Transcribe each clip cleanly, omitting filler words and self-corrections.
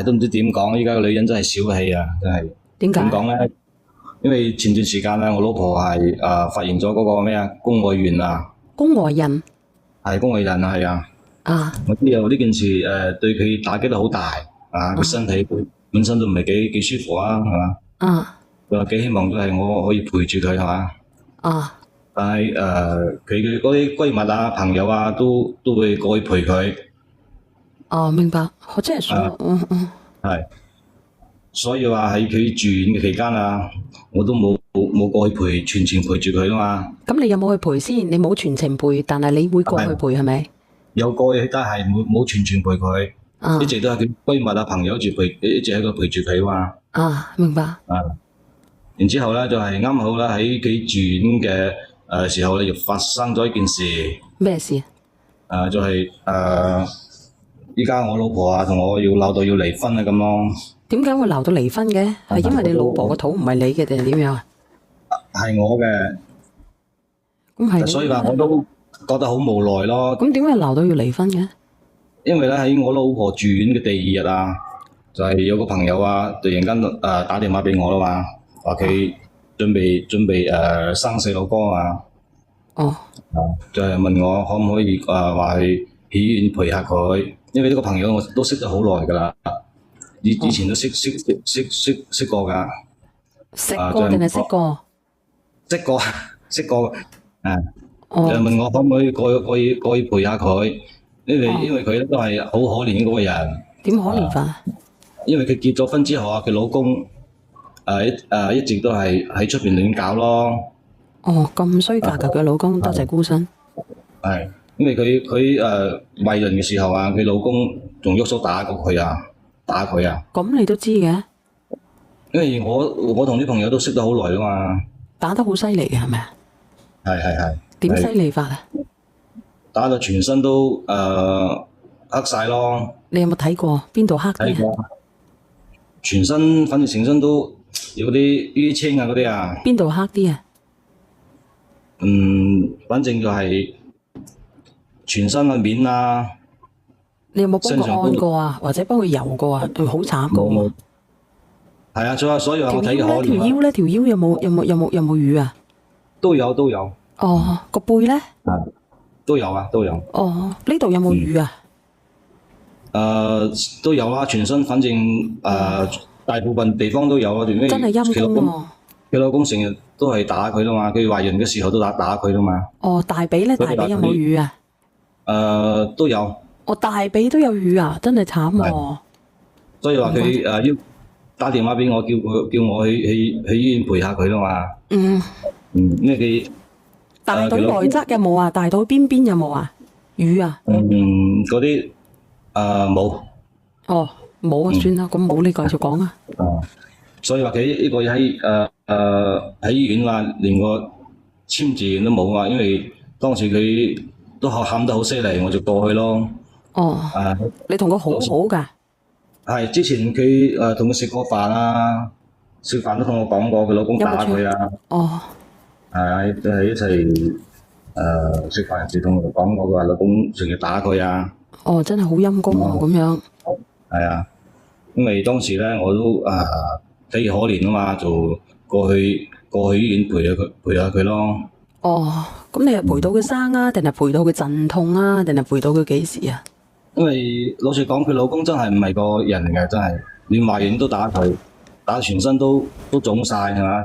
都唔知點講，依家個女人真係小氣啊，真係。點解？點講咧？因為前段時間咧，我老婆係發現咗嗰個咩啊宮外孕啊，宮外孕係宮外孕啊，係啊。啊我知道呢件事對佢打擊都好大啊，佢身體本身都唔係幾舒服啊，係嘛？啊佢話幾希望都係我可以陪住佢，係嘛？啊但係佢嘅嗰啲閨蜜啊、朋友啊，都會過去陪佢。哦，明白。我即係想，係，所以話喺佢住院嘅期間啊，我都冇過去全程陪住佢啊嘛。咁你有冇去陪先？你冇全程陪，但係你會過去陪係咪？有過去，但係冇全程陪佢，啊一直都係佢閨蜜啊、朋友一直喺度陪住佢嘛。啊，明白。然之後咧就係啱好啦，喺佢住院嘅時候咧，又發生咗一件事。咩事？就係依家我老婆啊同我要鬧到要離婚啊咁咯。點解會鬧到離婚嘅？係因為你老婆個肚唔係你嘅定係點樣啊？係我嘅，咁係。所以話我都覺得好無奈咯。咁點解鬧到要離婚嘅？因為咧喺我老婆住院嘅第二日啊，就係有個朋友啊，突然間打電話俾我啦嘛，話佢準備生細路哥啊。哦。就係問我可唔可以話去醫院陪下佢，因為呢個朋友我都識咗好耐㗎啦，以前都識過㗎。識過定係識過？識過，就問我可唔可以過去陪下佢，因為佢都係好可憐嗰個人。點可憐法？因為佢結咗婚之後啊，佢老公一直都係喺出邊亂搞咯。哦，咁衰格㗎佢老公，多謝孤身。係，因為佢懷孕嘅時候啊，佢老公仲喐手打過佢啊，打佢啊。咁你都知嘅？因為我同啲朋友都識得好耐啊嘛。打得好犀利嘅係咪啊？係。點犀利法啊？打到全身都黑晒咯。你有冇睇過邊度黑啲啊？全身，反正成身都有啲淤青啊嗰啲啊。邊度黑啲啊？反正就係全身嘅面啊。你有冇幫佢按過啊？或者幫佢油過啊？佢好慘噶喎。係啊，所以話我睇可憐。條腰有冇瘀啊？都有。哦，個背咧？都有。哦，呢度有冇瘀啊？都有啊，全身反正大部分地方都有啊。真係陰公喎。佢老公成日都係打佢啦嘛，佢懷孕嘅時候都打佢啦嘛。哦，大髀咧？大髀有冇瘀啊？都有。哦，大髀都有瘀啊，真係慘喎。所以話佢要打電話俾我，叫我去醫院陪下佢啦嘛。因為佢大腿內側有冇啊？大腿邊有冇啊？瘀啊？嗰啲冇。哦，冇啊，算啦，咁冇你繼續講啊。所以話佢呢個喺醫院啊，連個簽字都冇啊，因為當時佢都喊得好犀利，我就過去咯。哦。你同佢好好㗎？係，之前佢同佢食過飯啊，食飯都同我講過，佢老公打佢啊。哦。係，都係一齊食飯時同我講過，佢話老公成日打佢啊。哦，真係好陰公啊，咁樣。係啊，因為當時咧我都睇佢可憐啊嘛，就過去醫院陪下佢咯。哦，咁你係陪到佢生啊，定係陪到佢陣痛啊，定係陪到佢幾時啊？因為老實講，佢老公真係唔係個人嚟嘅，真係連懷孕都打佢，打全身都腫晒係嘛？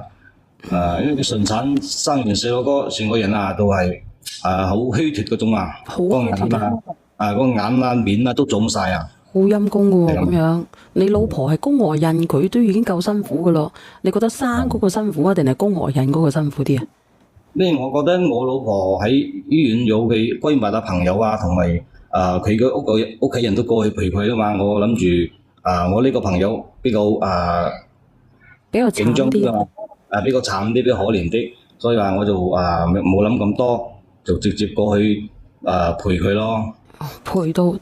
因為佢順產生完細路哥，成個人啊都係好虛脫嗰種啊，個眼啊面啊都腫晒啊。好陰公噶喎，咁樣你老婆係宮外孕，佢都已經夠辛苦噶咯。你覺得生嗰個辛苦啊，定係宮外孕嗰個辛苦啲啊？咩？我覺得我老婆喺醫院有佢閨蜜啊、朋友啊，同埋佢嘅屋企人都過去陪佢啊嘛。我諗住我呢個朋友比較緊張啲啊，比較慘啲，比較可憐啲，所以話我就冇諗咁多，就直接過去陪佢咯。陪到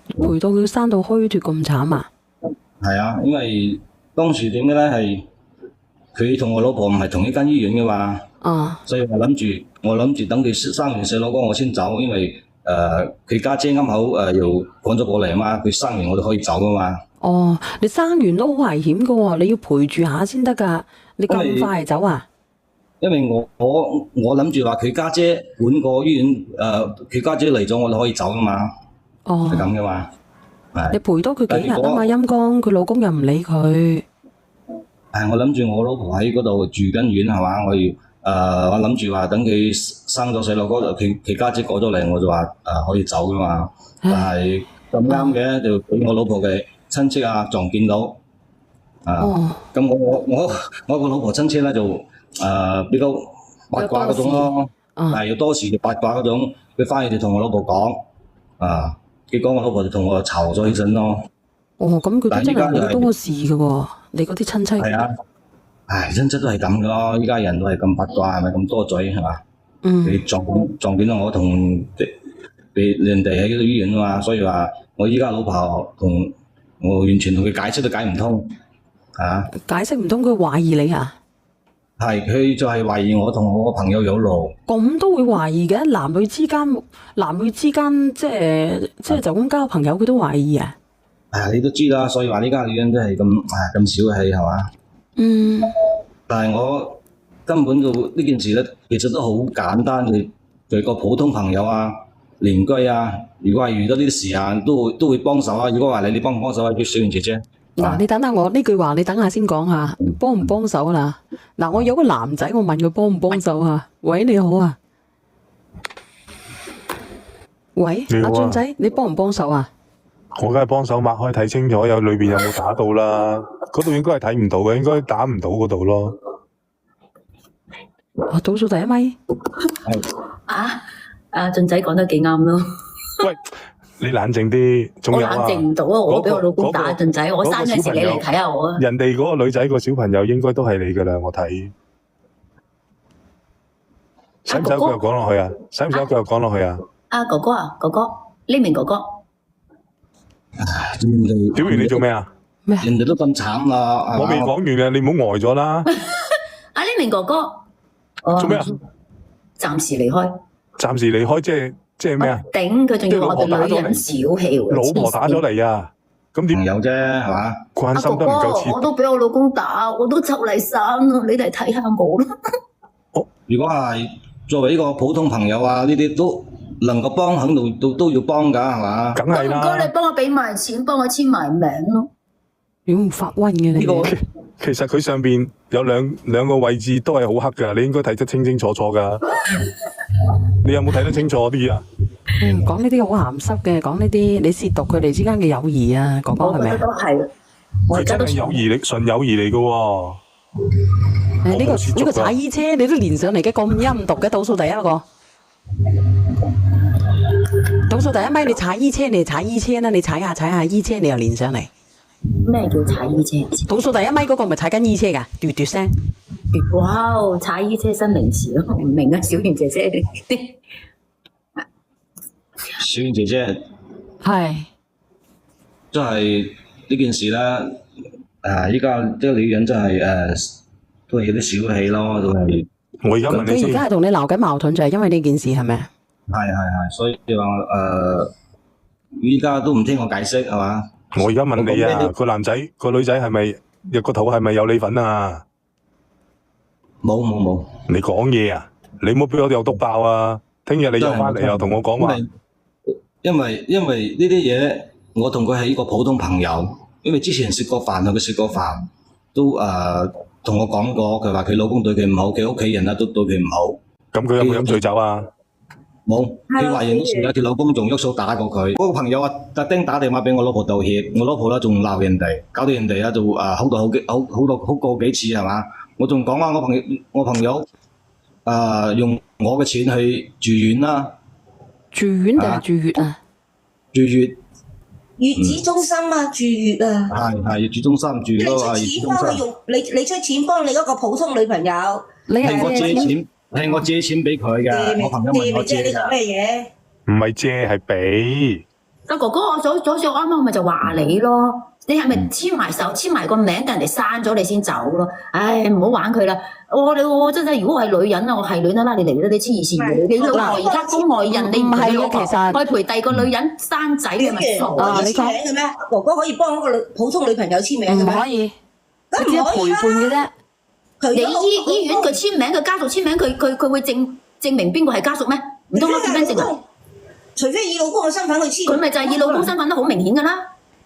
佢生到虛脫咁慘啊？係啊，因為當時點嘅咧係佢同我老婆唔係同一間醫院嘅嘛。所以我諗住等佢生完細路哥我先走，因為佢家姐啱好又趕咗過嚟啊嘛，佢生完我就可以走噶嘛。哦，你生完都好危險噶喎，你要陪住下先得㗎。你咁快走啊？因為我諗住話佢家姐管個醫院，佢家姐嚟咗我就可以走噶嘛，哦，係咁嘅嘛。你陪多佢幾日啊嘛，陰公，佢老公又唔理佢。我諗住我老婆喺嗰度住緊院係嘛，我諗住話等佢生咗細路嗰度，佢家姐過咗嚟，我就話可以走噶嘛。但係咁啱嘅就俾我老婆嘅親戚撞見到，咁我個老婆親戚咧就比較八卦嗰種咯，要多事就八卦嗰種，佢翻去就同我老婆講，結果我老婆就同我嘈咗起身咯。哦，咁佢都真係好多事㗎喎，你嗰啲親戚。係啊，親戚都係咁噶咯，依家人都係咁八卦，係咪咁多嘴係嘛？你撞見到我同人哋喺嗰度醫院啊嘛，所以話我依家老婆同我完全同佢解釋都解唔通，解釋唔通，佢懷疑你啊？係，佢就係懷疑我同我個朋友有路。咁都會懷疑嘅，男女之間即係就咁交朋友，佢都懷疑啊？你都知啦，所以話呢家女人真係咁小氣係嘛？但係我根本就呢件事咧，其實都好簡單嘅，就係個普通朋友鄰居如果係遇到呢啲事都會幫手如果話你幫唔幫手叫小袁姐姐。嗱，你等等我呢句話，你等下先講下，幫唔幫手啦？嗱，我有個男仔，我問佢幫唔幫手啊？喂，你好啊。喂，阿俊仔，你幫唔幫手啊？我梗係幫手擘開睇清楚，裏邊有冇打到啦？嗰度應該係睇唔到嘅，應該打唔到嗰度咯。倒數第一咪。阿俊仔講得幾啱咯。喂，你冷靜啲，仲有我冷靜唔到我俾我老公打俊仔，我生嗰時你嚟睇下我啊。人哋嗰個女仔個小朋友應該都係你噶啦，我睇。使唔使繼續講落去啊？使唔使繼續講落去啊？哥哥哥哥，呢名哥哥。小袁，你做咩啊？咩？人哋都咁慘啦，我未講完啊，你唔好呆咗啦。呢名哥哥，做咩啊？暫時離開。暫時離開，即係咩啊？頂，佢仲要我哋女人小氣喎。老婆打咗嚟啊！咁點朋友啫係嘛？關心得唔夠切。我都俾我老公打，我都就嚟生啦，你嚟睇下我啦。如果係作為一個普通朋友呢啲都能夠幫，肯定都要幫㗎係嘛？梗係啦。唔該，你幫我俾埋錢，幫我簽埋名咯。妖唔發瘟嘅你。其實佢上邊有兩個位置都係好黑㗎，你應該睇得清清楚楚㗎。你有冇睇得清楚啲啊？講呢啲好鹹濕嘅，講呢啲你褻瀆佢哋之間嘅友誼啊，哥哥係咪？我覺得都係。佢真係友誼純友誼嚟㗎喎。呢個踩衣車你都連上嚟嘅，咁陰毒嘅，倒數第一個。倒數第一咪你踩衣車，你踩衣車啦，你踩下衣車，你又連上嚟。咩叫踩衣車？倒數第一咪嗰個咪踩緊衣車㗎，嘟嘟聲。哇！踩衣車新名詞咯，唔明啊，小袁姐姐。小袁姐姐係，即係呢件事啦。依家呢個女人真係都係有啲小氣咯，都係。我而家問你先。佢而家係同你鬧緊矛盾，就係因為呢件事係咪？係，所以話依家都唔聽我解釋係嘛？我而家問你啊，個男仔個女仔係咪個肚係咪有你份啊？冇。你講嘢啊！你唔好俾我哋又篤爆啊！聽日你又翻嚟又同我講話。因為呢啲嘢，我同佢係一個普通朋友。因為之前食過飯同佢食過飯，都同我講過，佢話佢老公對佢唔好，佢屋企人都對佢唔好。咁佢有冇飲醉酒啊？冇，佢懷孕嗰時咧，佢老公仲喐手打過佢。嗰個朋友特登打電話俾我老婆道歉，我老婆咧仲鬧人哋，搞到人哋就好過幾次係嘛？我仲講話我朋友用我嘅錢去住院啦。住院定係住院啊？住院。月子中心住月啊。係月子中心住咯。你出錢幫你嗰個普通女朋友。係我借錢。係我借錢俾佢嘅，我朋友問我借㗎。咩嘢？唔係借係俾。哥哥，我啱啱咪就話你咯，你係咪簽埋手、簽埋個名，等人哋刪咗你先走咯？唉，唔好玩佢啦！我真係，如果我係女人啊，我係女人啦，你嚟啦，你黐線嘅！你老婆而家宮外孕，你唔係老婆，其實我陪第二個女人生仔，你咪傻可以簽名嘅咩？哥哥可以幫一個普通女朋友簽名嘅咩？唔可以，咁佢只係陪伴嘅啫。你佢都醫院佢簽名，佢家屬簽名，佢會證明邊個係家屬咩？唔通攞點樣證啊？除非以老公嘅身份去簽，佢咪就係以老公身份都好明顯㗎啦。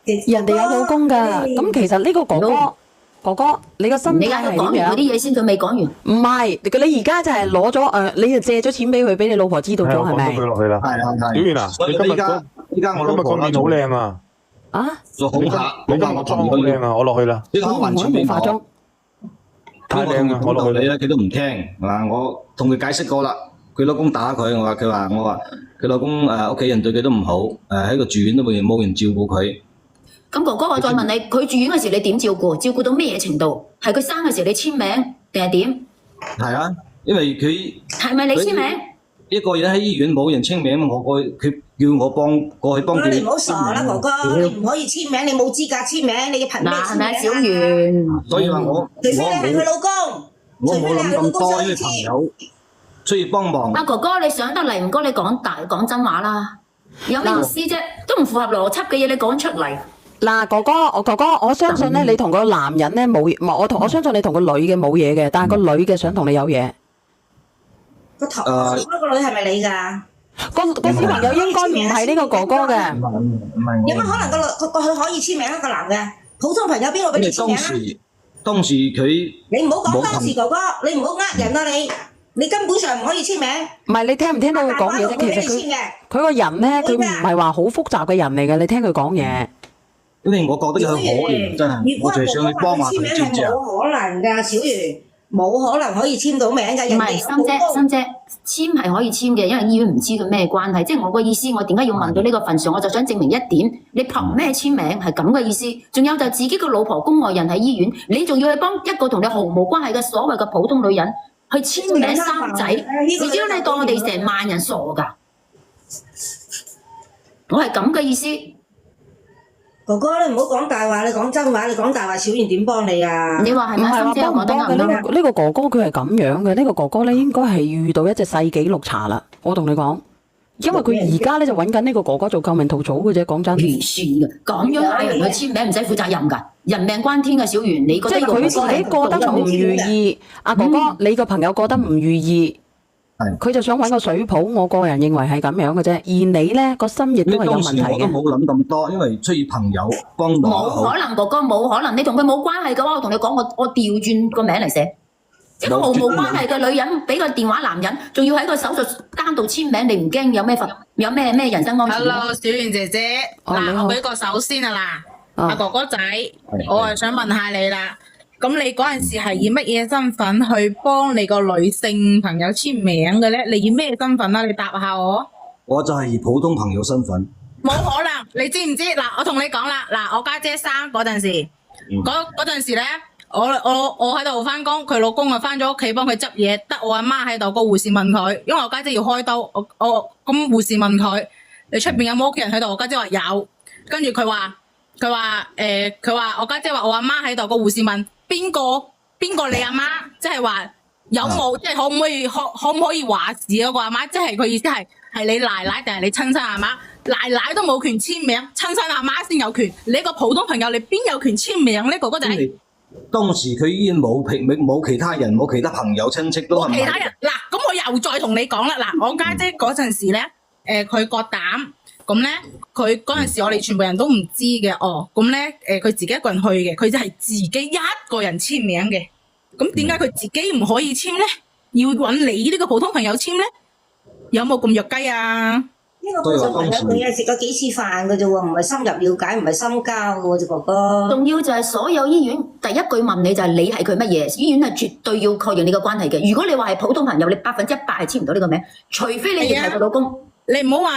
人哋有老公㗎，咁其實呢個哥哥，你個心態你而家係講完佢點樣？啲嘢先，佢未講完。唔係，你而家就係攞咗你就借咗錢俾佢，俾你老婆知道咗係咪係我講到佢？落去啦。係。小圓啊，所以你今日依家我老婆個面好靚啊！啊？做好下，你今日妝好靚啊！我落去啦，呢個還錢俾冇化妝我。太靚啦！我落去啦。道理咧，佢都唔聽，係嘛？我同佢解釋過啦，佢老公打佢，我話佢老公屋企人對佢都唔好，喺個住院都冇人照顧佢。咁哥哥，我再問你，佢住院嗰時你點照顧？照顧到咩程度？係佢生嘅時候你簽名定係點？係啊，因為佢係咪你簽名？一個人喺醫院冇人簽名，佢叫我過去幫佢。你唔好傻啦，哥哥，你唔可以簽名，你冇資格簽名，你憑咩嗱，係簽咪啊小名啊？圓？所以話除非你係佢老公，我冇諗咁多，因為除非你係佢老公朋友需要幫忙。阿哥哥，你上得嚟唔該，你講真話啦。有咩意思啫？都唔符合邏輯嘅嘢，你講出嚟。嗱，哥哥，我相信咧，你同個男人咧冇嘢，我相信你同個女嘅冇嘢嘅，但係個女嘅想同你有嘢。個頭嗰個女係咪你㗎？個小朋友應該唔係呢個哥哥嘅。唔係我。有乜可能佢可以簽名一個男嘅？普通朋友邊個俾因為你簽名啊？當時佢你唔好講當時冇哥哥，你唔好呃人啊你根本上唔可以簽名。唔係，你聽唔聽到佢講嘢啫？其實佢個人咧，佢唔係話好複雜嘅人嚟嘅，你聽佢講嘢。因為我覺得佢可憐，真係，我就係想去幫下佢，知唔知啊？冇可能㗎，小圓冇可能可以簽到名㗎。唔係，心姐，簽係可以簽嘅，因為醫院唔知佢咩關係。即係我個意思，我點解要問到呢個份上？我就想證明一點，你憑咩簽名係咁嘅意思？仲有就係自己個老婆宮外孕喺醫院，你仲要去幫一個同你毫無關係嘅所謂嘅普通女人去簽名生仔？你知道你當我哋成萬人傻㗎？我係咁嘅意思。哥哥，你唔好講大話，你講真話，你講大話，小圓點幫你啊？你話係咪？唔係話心姐，我覺得幫唔幫嘅啱呢個哥哥佢係咁樣嘅，呢個哥哥咧應該係遇到一隻世紀綠茶啦。我同你講，因為佢而家咧就揾緊呢個哥哥做救命稻草嘅啫。講真，完算嘅，咁樣嗌人去簽名唔使負責任㗎，人命關天嘅小圓，你覺即係得呢個佢自己過得唔如意，阿哥哥你個朋友過得唔如意，佢就想揾個水泡。我個人認為係咁樣嘅啫。而你咧個心亦都係有問題我都嘅。冇諗咁多，因為出於朋友幫忙冇好。可能，哥哥冇可能，你同佢冇關係嘅話，我同你講，我調轉個名嚟寫，一個毫無關係嘅女人俾個電話男人，仲要喺個手術單度簽名，你唔驚有咩人身安全 Hello，小圓姐姐，嗱，哦你好我俾個手先啊嗱，啊阿哥哥仔，我係想問下你啦，咁你嗰陣時係以乜嘢身份去幫你個女性朋友簽名嘅咧？你以咩身份啊？你答下我。我就係以普通朋友身份。冇可能，你知唔知？嗱，我同你講啦，嗱，我家姐生嗰陣時，嗰陣時咧，我喺度翻工，佢老公啊翻咗屋企幫佢執嘢，得我阿媽喺度。個護士問佢，因為我家姐要開刀，我咁護士問佢，你出邊有冇屋企人喺度？我家姐話有，跟住佢話我家姐話我阿媽喺度。個護士問邊個你阿媽？即係話有冇即係可唔可以話事嗰個阿媽？即係佢意思係你奶奶定係你親生阿媽？奶奶都冇權簽名，親生阿媽先有權。你一個普通朋友，你邊有權簽名呢？哥哥仔，當時佢醫院冇其他人，冇其他朋友親戚都係唔係其他人嗱，咁我又再同你講啦。嗱，我家姐嗰陣時咧，佢個膽咁咧，佢嗰陣時我哋全部人都唔知嘅。哦，咁咧佢自己一個人去嘅，佢就係自己一個人簽名嘅。咁點解佢自己唔可以簽咧？要揾你呢個普通朋友簽咧？有冇咁弱雞啊？呢個普通朋友佢係食過幾次飯嘅啫喎，唔係深入了解，唔係深交嘅喎，隻哥哥。仲要就係所有醫院第一句問你就係你係佢乜嘢？醫院係絕對要確認你個關係嘅。如果你話係普通朋友，你100%係簽唔到呢個名，除非你亦係佢老公。你唔好話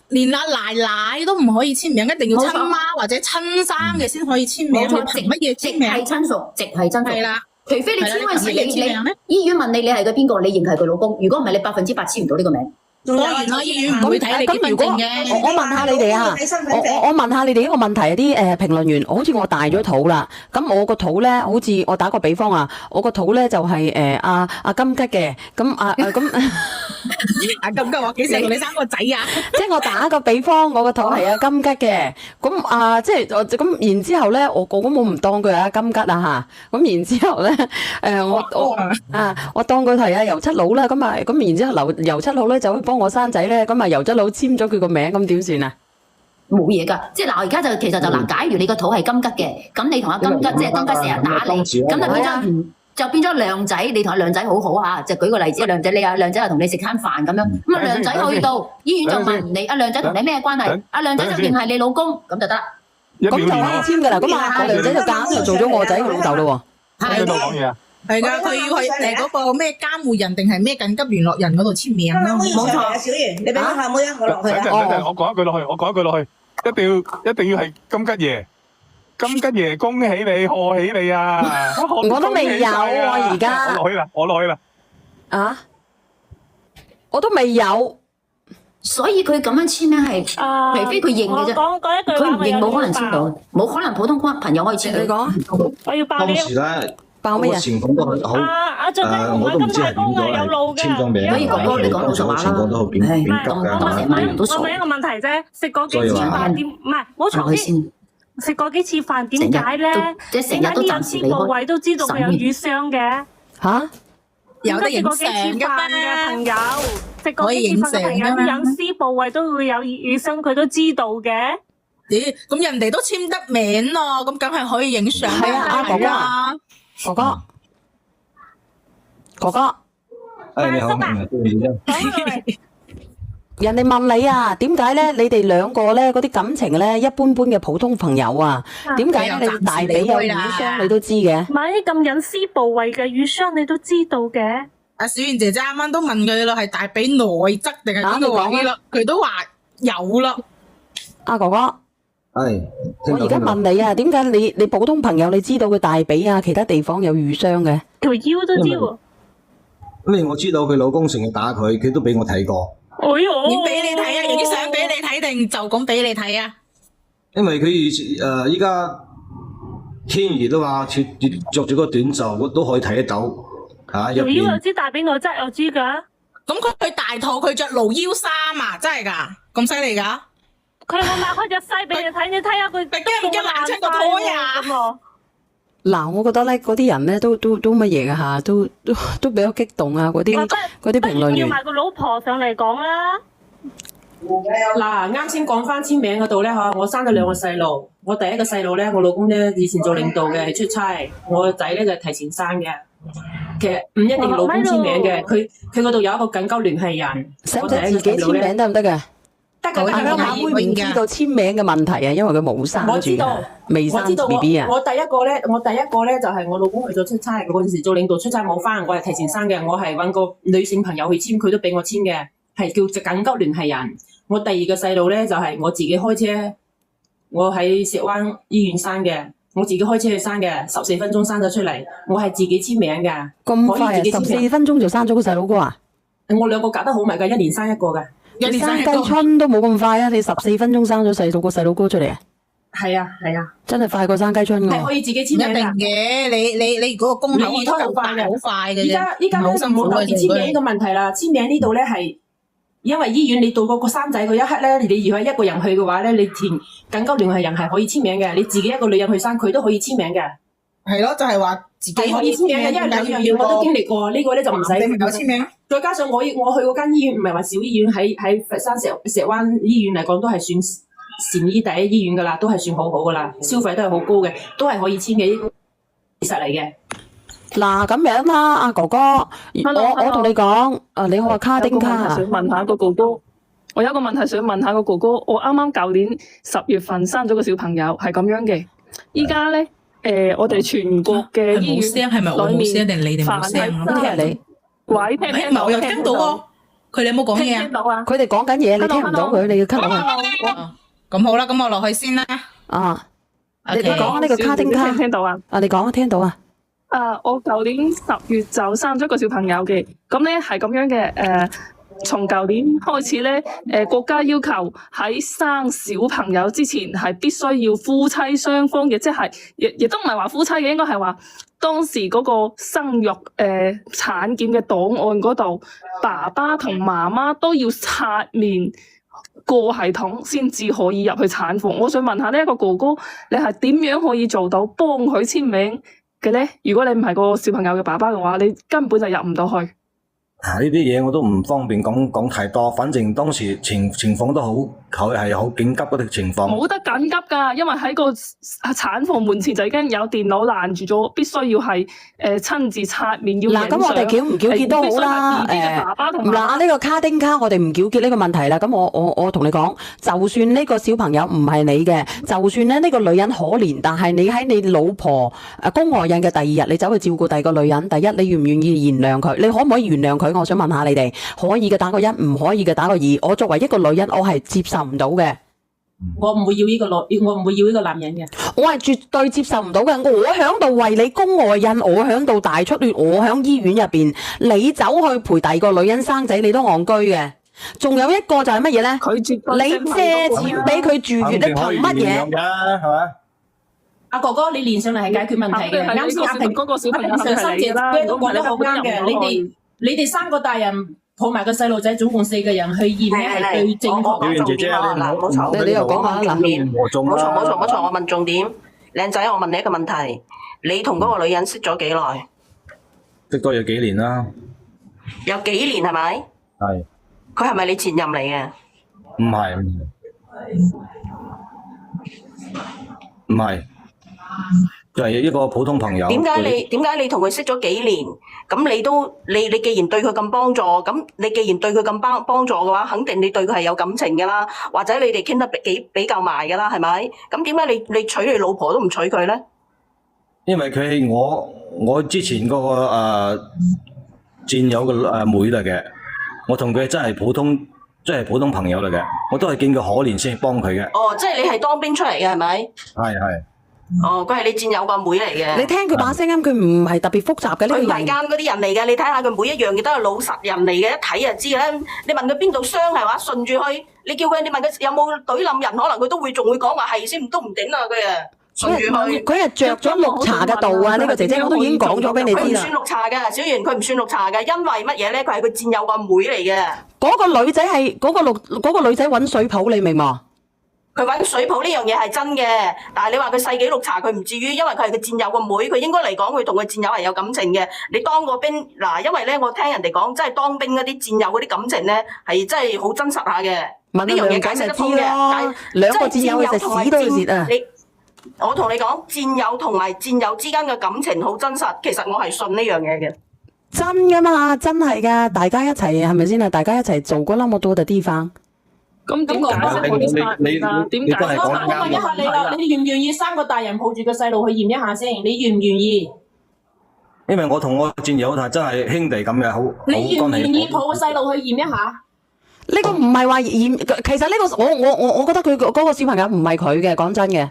連阿奶奶都唔可以簽名，一定要親媽或者親生嘅先可以簽名。冇錯，憑乜嘢直簽名？係親屬，直係親屬。係啦，除非你簽嗰陣時，係啦你憑乜嘢簽名咧醫院問你係佢邊個，你認係佢老公。如果唔係，你100%簽唔到呢個名。仲有當然啦，醫院唔會睇你結婚咁如果證嘅。我問下你哋啊，睇身份證我問下你哋一個問題，啲評論員，好似我大咗肚啦，咁我個肚咧，好似我打個比方啊，我個肚咧就係阿金吉嘅，咁咁。啊咁話幾時同你生個仔啊？即係我打個比方，我個肚係阿金吉嘅，咁即係咁然之後咧，我唔當佢係阿金吉啊嚇，咁然之後咧，我當佢係阿油七佬啦，咁然之後油七佬咧就去幫我生仔咧，咁油七佬簽咗佢個名，咁點算啊？冇嘢㗎，即係嗱，而家就其實就嗱，假如你個肚係金吉嘅，咁你同阿金吉即係金吉成日打你，咁就變咗亮仔，你同阿亮仔好好嚇，就舉個例子，亮仔你阿亮仔又同你食餐飯咁樣，咁啊亮仔去到醫院就問你，阿亮仔同你咩關係？阿亮仔就認係你老公，咁就得啦。咁就可以簽㗎啦，咁阿亮仔就夾硬就做咗我仔個老豆咯喎。喺度講嘢啊！係㗎，佢要去嗰個咩監護人定係咩緊急聯絡人嗰度簽名咯。冇錯啊，小圓，你俾我下妹啊，我落去啊。等陣，我講一句落去，一定要係金吉爺。金吉爺，恭喜你，賀喜你啊！我都未有啊，而家我落去啦。啊，我都未有。所以佢咁樣簽名係，除非佢認嘅啫。講一句話，佢唔認冇可能簽到，冇可能普通朋友可以簽到。你講，我要爆你。當時咧，爆乜嘢？情況都好，我都唔知係點咗，簽咗名。所以哥哥你講老實話啦，情況都好變急㗎。我問一個問題啫，食過幾次飯點？唔係，唔好嘈先。食過幾次飯點解咧？即係成日都暫時離開。部位都知道佢有瘀傷嘅。嚇？有得影食過幾次相飯嘅嘅朋咩？友，食過幾次飯嘅朋友，隱私部位都會有瘀傷，佢都知道嘅。咦？咁人哋都簽得名咯，咁梗係可以影相係啊，哥哥。你好，人哋問你啊，點解咧？你哋兩個咧嗰啲感情咧，一般般嘅普通朋友啊，點解你大髀有瘀傷你都知嘅？唔係咁隱私部位嘅瘀傷，你都知道嘅。阿小燕姐姐啱啱都問佢啦，係大髀內側定係邊個位啦？佢都話有啦。阿哥哥，係。我而家問你啊，點解你普通朋友你知道佢大髀啊，其他地方有瘀傷嘅？條腰都知喎。因為我知道佢老公成日打佢，佢都俾我睇過。哎呦！影俾你睇啊！影啲相俾你睇定就咁俾你睇啊？因為佢依家天熱啊嘛，着住個短袖我都可以睇得到嚇。條腰又知，大髀內側又知㗎。咁佢大肚，佢着露腰衫啊！真係㗎，咁犀利㗎？佢有冇擘開隻腮俾你睇？你睇下佢驚唔驚爛親個胎啊？嗱，我覺得咧，嗰啲人咧都乜嘢㗎嚇，都比較激動啊！嗰啲評論員。要埋個老婆上嚟講啦。嗱，啱先講翻簽名嗰度咧嚇，我生咗兩個細路，我第一個細路咧，我老公咧以前做領導嘅，係出差，我個仔咧就提前生嘅。其實唔一定老公簽名嘅，佢嗰度有一個緊急聯繫人。使唔使自己簽名得唔得㗎？得㗎，阿妹唔知道簽名嘅問題啊，因為佢冇生住，未生 BB 啊。我第一個咧就係我老公去咗出差嗰陣時做領導出差冇翻，我係提前生嘅，我係揾個女性朋友去簽，佢都俾我簽嘅，係叫緊急聯繫人。我第二個細路咧就係我自己開車，我喺石灣醫院生嘅，我自己開車去生嘅，14分鐘生咗出嚟，我係自己簽名嘅。咁快啊！14分鐘就生咗個細佬哥啊！我兩個隔得好密㗎，一年生一個嘅。你生雞春都冇咁快啊！你14分鐘生咗細佬哥出嚟啊！係啊，真係快過生雞春㗎。係可以自己簽名㗎。一定嘅，你嗰個公口二胎好快嘅，好快嘅啫。依家咧就冇特別簽名呢個問題啦。簽名呢度咧係因為醫院你到嗰個生仔嗰一刻咧，你如果係一個人去嘅話咧，你填緊急聯繫人係可以簽名嘅。你自己一個女人去生，佢都可以簽名嘅。係咯，就係話自己可以簽名嘅，因為兩樣嘢我都經歷過。呢個咧就唔使有簽名。再加上我去嗰間醫院唔係話小醫院，喺佛山石灣醫院嚟講都係算善醫第一醫院噶啦，都係算好好噶啦，消費都係好高嘅，都係可以簽嘅，呢個事實嚟嘅。嗱咁樣啦，阿哥哥，我同你講，你好啊，卡丁卡啊。想問下個哥哥，我有一個問題想問下個哥哥，我啱啱舊年10月份生咗個小朋友，係咁樣嘅。依家咧，我哋全國嘅醫院係咪我冇聲定你哋冇聲？聽下你。喂，聽唔聽到？我又聽到喎，佢哋有冇講嘢聽到啊？佢哋講緊嘢，你聽唔到佢，你要 cut 落去。咁好啦，咁我落去先啦。啊，你講呢個卡丁卡，聽到啊？你講聽到啊？我舊年10月就生咗個小朋友嘅，咁咧係咁樣嘅，從舊年開始咧，國家要求喺生小朋友之前係必須要夫妻雙方嘅，即係亦都唔係話夫妻嘅，應該係話當時嗰個生育產檢嘅檔案嗰度，爸爸同媽媽都要刷面過系統先至可以入去產房。我想問下呢一個哥哥，你係點樣可以做到幫佢簽名嘅咧？如果你唔係個小朋友嘅爸爸嘅話，你根本就入唔到去。呢啲嘢我都唔方便講太多，反正當時情況都佢係好緊急嗰啲情況。冇得緊急㗎，因為喺個產房門前就已經有電腦攔住咗，必須要係親自刷面要影相。嗱，咁我哋唔繳結都好啦。嗱，呢個卡丁卡我哋唔繳結呢個問題啦。咁我同你講，就算呢個小朋友唔係你嘅，就算咧呢個女人可憐，但係你喺你老婆宮外孕嘅第二日，你走去照顧第二個女人，第一你願唔願意原諒佢？你可唔可以原諒佢？我想問下你哋，可以嘅打個1，唔可以嘅打個2。我作為一個女人，我係接受唔到嘅。我唔會要呢個我唔會要呢個男人嘅。我係絕對接受唔到嘅。我響度為你宮外孕，我響度大出血，我響醫院入邊，你走去陪第二個女人生仔，你都戇居嘅。仲有一個就係乜嘢咧？你借錢俾佢住院，你憑乜嘢？係嘛？阿哥哥，你連上嚟係解決問題嘅。啱先阿平嗰個小朋友上三姐都講得好啱嘅。你哋3個大人抱埋個細路仔，總共4個人去驗咧，係對正確。重點啊！嗱，冇錯，你又講下啦。冇錯，我問重點。靚仔，我問你一個問題：你同嗰個女人識咗幾耐？識咗有幾年啦？有幾年係咪？係。佢係咪你前任嚟嘅？唔係，就係一個普通朋友。點解你同佢識咗幾年？咁你既然對佢咁幫助，咁你既然對佢咁幫助嘅話，肯定你對佢係有感情㗎啦，或者你哋傾得比較埋㗎啦，係咪？咁點解你娶你老婆都唔娶佢咧？因為佢係我之前嗰個戰友嘅妹嚟嘅，我同佢真係普通朋友嚟嘅，我都係見佢可憐先幫佢嘅。哦，即係你係當兵出嚟嘅係咪？係。哦，佢係你戰友個妹嚟嘅。你聽佢把聲音，佢唔係特別複雜嘅呢個人。佢民間嗰啲人嚟嘅，你睇下佢每一樣嘢都係老實人嚟嘅，一睇就知啦。你問佢邊度傷係嘛，順住去。你叫佢，你問佢有冇懟冧人，可能佢仲會講話係先，都唔頂啊佢啊。順住去。佢係着咗綠茶嘅道啊！呢個姐姐我都已經講咗俾你知啦。佢唔算綠茶嘅，小圓佢唔算綠茶嘅，因為乜嘢咧？佢係佢戰友個妹嚟嘅。嗰個女仔係嗰個女仔揾水泡，你明嘛？佢揾水泡呢樣嘢係真嘅，但係你話佢世紀綠茶，佢唔至於，因為佢係佢戰友個妹，佢應該嚟講佢同佢戰友係有感情嘅。你當過兵嗱，因為咧我聽人哋講，真係當兵嗰啲戰友嗰啲感情咧係真係好真實下嘅。呢樣嘢解釋得通嘅，兩個戰友嘅屎都要蝕啊！我同你講，戰友同埋戰友之間嘅感情好真實，其實我係信呢樣嘢嘅。真噶嘛，真係噶，大家一齊係咪先啊？大家一齊做嗰粒我到嘅地方。咁點解咧？點解？我問一下你啦，你願唔願意3個大人抱住個細路去驗一下先？你願唔願意？因為我同我戰友係真係兄弟咁嘅，好你願唔願意抱個細路去驗一下？呢個唔係話驗，其實呢個我覺得佢嗰個小朋友唔係佢嘅，講真嘅。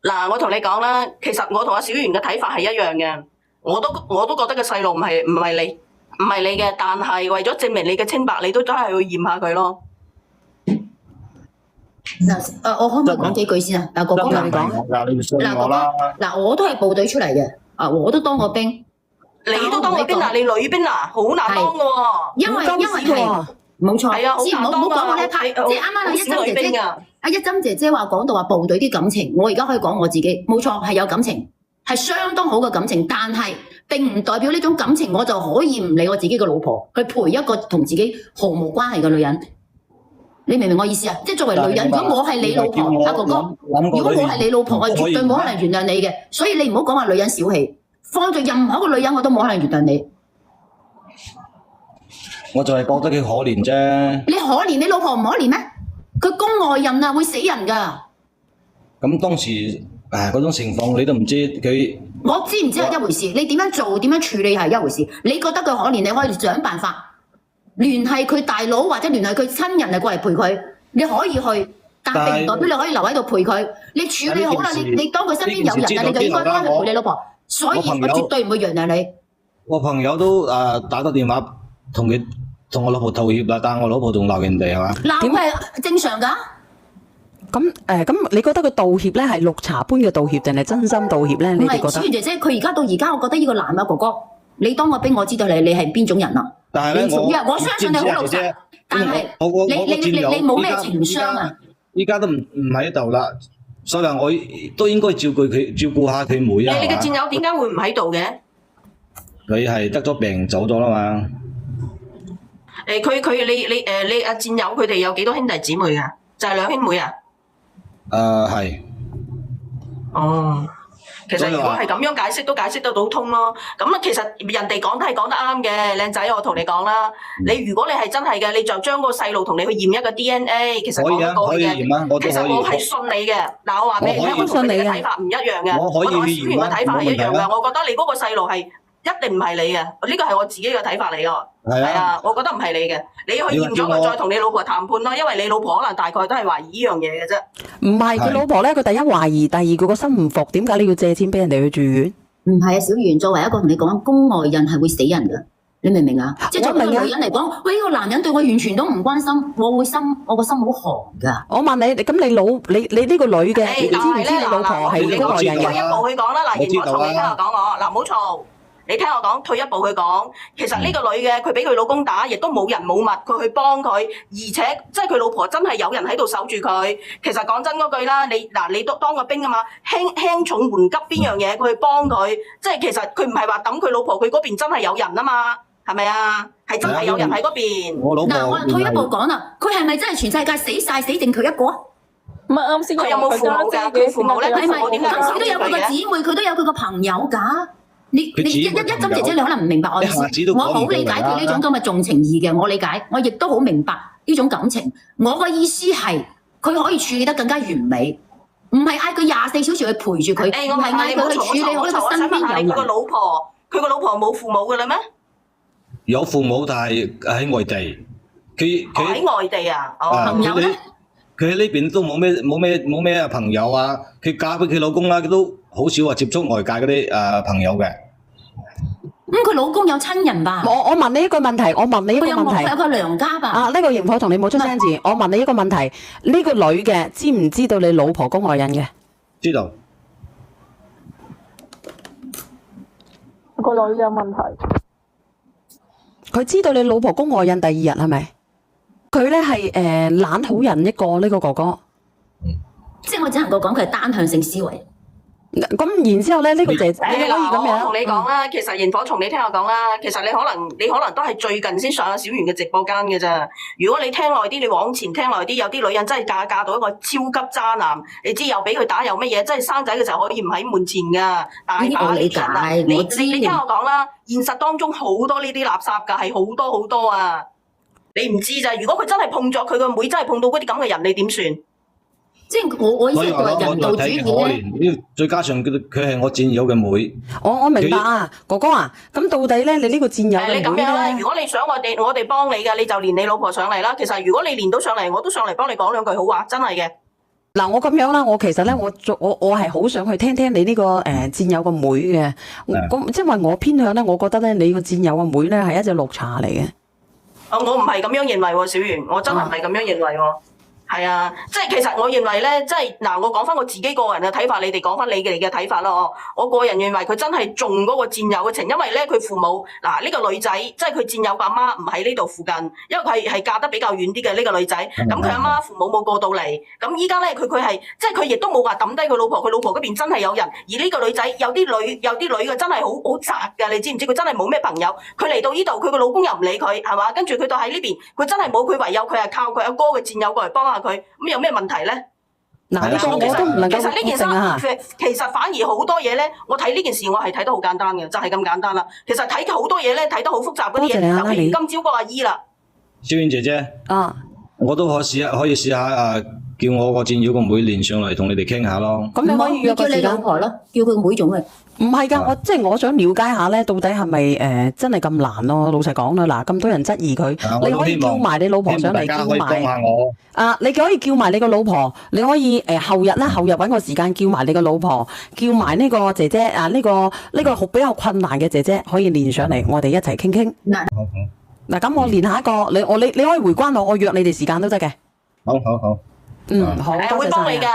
嗱，我同你講啦，其實我同阿小圓嘅睇法係一樣嘅，我都覺得個細路唔係你嘅，但係為咗證明你嘅清白，你都真係去驗下佢咯。嗱，我可唔可以講幾句先啊？嗱，哥哥同你講，嗱，我都係部隊出嚟嘅，我都當過兵。你都當過兵啊？你女兵啊？好難當㗎喎。因為係冇錯。係啊，好難當㗎。唔好講我呢 part，即係啱啱一針姐姐話講到話部隊啲感情，我而家可以講我自己，冇錯係有感情，係相當好嘅感情，但係並唔代表呢種感情我就可以唔理我自己嘅老婆去陪一個同自己毫無關係嘅女人。你明唔明我意思啊？即係作為女人，如果我係你老婆，阿哥哥，如果我係你老婆，我絕對冇可能原諒你嘅。所以你唔好講話女人小氣，放在任何一個女人我都冇可能原諒你。我就係覺得佢可憐啫。你可憐你老婆唔可憐咩？佢宮外孕啊，會死人㗎。咁當時嗰種情況你都唔知佢。我知唔知係一回事，你點樣做點樣處理係一回事。你覺得佢可憐，你可以想辦法聯繫佢大佬或者聯繫佢親人嚟過嚟陪佢，你可以去，但並唔代表你可以留喺度陪佢。你處理好啦，你當佢身邊有人啊，你就應該翻去陪你老婆。所以我絕對唔會原諒你。我朋友都打個電話同佢同我老婆道歉啦，但係我老婆仲鬧人哋係嘛？鬧係正常㗎。咁你覺得佢道歉咧係綠茶般嘅道歉定係真心道歉咧？唔係，你哋覺得？小圓姐姐，佢而家到而家，我覺得呢個男啊哥哥，你當我俾我知道你係邊種人啊？但係咧，我相信你好老實，但係你冇咩情商啊？依家都唔喺度啦，所以話我都應該照顧下佢妹啊。你嘅戰友點解會唔喺度嘅？佢係得咗病走咗啦嘛。你阿戰友佢哋有幾多兄弟姊妹㗎？就係兩兄妹啊？係。哦。其實如果係咁樣解釋，都解釋得到通咯。咁其實人哋講都係講得啱嘅，靚仔，我同你講啦。如果你係真係嘅，你就將個細路同你去驗一個 DNA，其實講得過嘅。其實我係信你嘅。嗱，我話俾你聽，我同你嘅睇法唔一樣嘅。我同阿小圓嘅睇法係一樣嘅。我覺得你嗰個細路係一定唔係你嘅，呢個係我自己嘅睇法嚟㗎。係啊，我覺得唔係你嘅，你去驗咗佢，再同你老婆談判咯。因為你老婆可能大概都係懷疑呢樣嘢嘅啫。唔係佢老婆咧，佢第一懷疑，第二佢個心唔服，點解你要借錢俾人哋去住院？唔係啊，小圓，作為一個同你講，宮外人係會死人㗎，你明唔明啊？即係作為一個女人嚟講，喂，呢個男人對我完全都唔關心，我個心好寒㗎。我問你，咁你呢個女嘅，知唔知你老婆係宮外人嘅？退一步去講啦，嗱，螢火蟲，你聽我講我，嗱，唔好嘈。你聽我講，退一步去講，其實呢個女嘅佢俾佢老公打，亦都冇人冇物，佢去幫佢，而且即係佢老婆真係有人喺度守住佢。其實講真嗰句啦，你都當個兵啊嘛，輕重緩急邊樣嘢佢去幫佢，即係其實佢唔係話等佢老婆佢嗰邊真係有人啊嘛，係咪啊？係真係有人喺嗰邊。嗱，我退一步講啦，佢係咪真係全世界死晒死剩佢一個？唔係啱先，佢有冇父母㗎？佢父母咧，佢父母點解咁佢都有佢個姊妹，佢都有佢個朋友㗎。你一針姐姐，你可能唔明白我意思。我好理解佢呢種咁嘅重情義嘅，我理解，我亦都好明白呢種感情。我個意思係，佢可以處理得更加完美，唔係嗌佢24小時去陪住佢，唔係嗌佢去處理好佢身邊有人。佢個老婆冇父母㗎啦咩？有父母，但係喺外地。佢喺外地啊？朋友咧？佢喺呢邊都冇咩朋友啊！佢嫁俾佢老公啦，佢都好少話接觸外界嗰啲朋友嘅。佢老公有親人吧？我問你一個問題，佢有個娘家吧？呢個螢火同你冇出聲字，我問你一個問題，呢個女嘅知唔知道你老婆宮外孕嘅？知道。個女有問題。佢知道你老婆宮外孕第二日係咪？佢咧係懶好人一個呢個哥哥。即係我只能夠講佢係單向性思維。咁然之後咧，呢個姐姐你可以咁樣。我同你講啦，其實螢火蟲，你聽我講啦，其實你可能都係最近先上阿小圓嘅直播間嘅咋。如果你聽耐啲，你往前聽耐啲，有啲女人真係嫁到一個超級渣男，你知又俾佢打又乜嘢，真係生仔嘅時候可以唔喺門前噶。大把呢啲人啊，你聽我講啦，現實當中好多呢啲垃圾㗎，係好多好多啊！你唔知咋？如果佢真係碰咗佢個妹，真係碰到嗰啲咁嘅人，你點算？即係我意思係人道主義咧。再加上佢係我戰友嘅妹。我明白啊，哥哥啊，咁到底咧，你呢個戰友嘅妹咧？你咁樣啦，如果你想我哋幫你嘅，你就連你老婆上嚟啦。其實如果你連到上嚟，我都上嚟幫你講兩句好話，真係嘅。嗱，我咁樣啦，我其實咧，我係好想去聽聽你呢個戰友個妹嘅。咁即係話我偏向咧，我覺得咧，你個戰友個妹咧係一隻綠茶嚟嘅。我唔係咁樣認為喎，小圓，我真係唔係咁樣認為喎。係啊，即係其實我認為咧，即係嗱，我講翻我自己個人嘅睇法，你哋講翻你哋嘅睇法咯。我個人認為佢真係重嗰個戰友嘅情，因為咧佢父母嗱呢個女仔，即係佢戰友個阿媽唔喺呢度附近，因為佢係嫁得比較遠啲嘅呢個女仔。咁佢阿媽父母冇過到嚟，咁依家咧佢係即係佢亦都冇話抌低佢老婆，佢老婆嗰邊真係有人。而呢個女仔有啲女嘅真係好宅㗎，你知唔知？佢真係冇咩朋友，佢嚟到呢度，佢個老公又唔理佢，係嘛？跟住佢就喺呢邊，佢真係冇，佢唯有佢係靠佢阿哥嘅戰友過嚟幫下佢，咁有咩問題咧？嗱，呢個我都唔能夠決定啊！其實反而好多嘢咧，我睇呢件事我係睇得好簡單嘅，就係咁簡單啦。其實睇好多嘢咧，睇得好複雜嗰啲嘢，尤其今朝嗰個阿姨啦。小婉姐姐，我都可以試下叫我個戰友個妹連上嚟同你哋傾下咯。咁你可以約個時間叫你老婆咯，叫佢妹種嘅。唔係㗎，即係我想了解下咧，到底係咪真係咁難咯？老實講啦，嗱咁多人質疑佢，你可以叫埋你老婆上嚟叫埋。你可以叫埋你個老婆，你可以後日揾個時間叫埋你個老婆，叫埋呢個姐姐呢個比較困難嘅姐姐可以連上嚟，我哋一齊傾傾。嗱，咁我連下一個，你可以回關我約你哋時間都得嘅。好好好。嗯，好，係多謝晒啊。會幫你㗎。